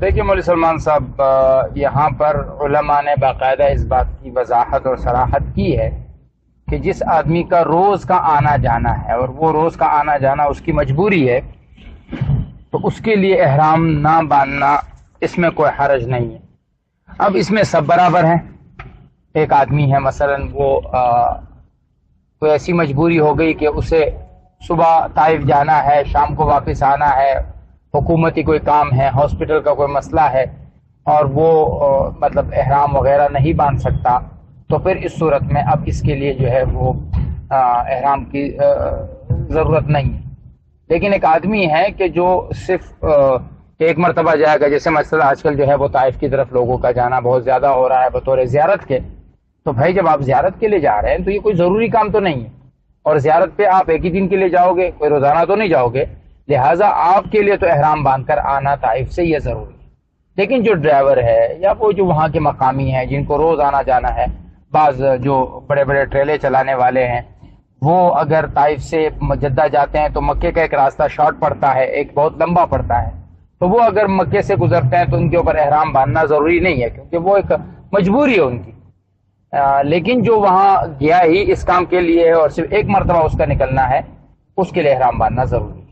دیکھیے مولوی سلمان صاحب، یہاں پر علماء نے باقاعدہ اس بات کی وضاحت اور صراحت کی ہے کہ جس آدمی کا روز کا آنا جانا ہے اور وہ روز کا آنا جانا اس کی مجبوری ہے، تو اس کے لیے احرام نہ باندھنا اس میں کوئی حرج نہیں ہے۔ اب اس میں سب برابر ہیں۔ ایک آدمی ہے مثلا وہ کوئی ایسی مجبوری ہو گئی کہ اسے صبح طائف جانا ہے، شام کو واپس آنا ہے، حکومتی کوئی کام ہے، ہاسپٹل کا کوئی مسئلہ ہے، اور وہ مطلب احرام وغیرہ نہیں باندھ سکتا، تو پھر اس صورت میں اب اس کے لیے جو ہے وہ احرام کی ضرورت نہیں ہے۔ لیکن ایک آدمی ہے کہ جو صرف ایک مرتبہ جائے گا، جیسے مثلا آج کل جو ہے وہ طائف کی طرف لوگوں کا جانا بہت زیادہ ہو رہا ہے بطور زیارت کے، تو بھائی جب آپ زیارت کے لیے جا رہے ہیں تو یہ کوئی ضروری کام تو نہیں ہے، اور زیارت پہ آپ ایک ہی دن کے لیے جاؤ گے، کوئی روزانہ تو نہیں جاؤ گے، لہٰذا آپ کے لیے تو احرام باندھ کر آنا طائف سے یہ ضروری ہے۔ لیکن جو ڈرائیور ہے یا وہ جو وہاں کے مقامی ہیں جن کو روز آنا جانا ہے، بعض جو بڑے بڑے ٹریلے چلانے والے ہیں، وہ اگر طائف سے جدہ جاتے ہیں تو مکے کا ایک راستہ شارٹ پڑتا ہے، ایک بہت لمبا پڑتا ہے، تو وہ اگر مکے سے گزرتے ہیں تو ان کے اوپر احرام باندھنا ضروری نہیں ہے، کیونکہ وہ ایک مجبوری ہے ان کی۔ لیکن جو وہاں گیا ہی اس کام کے لیے ہے اور صرف ایک مرتبہ اس کا نکلنا ہے، اس کے لیے احرام باندھنا ضروری ہے۔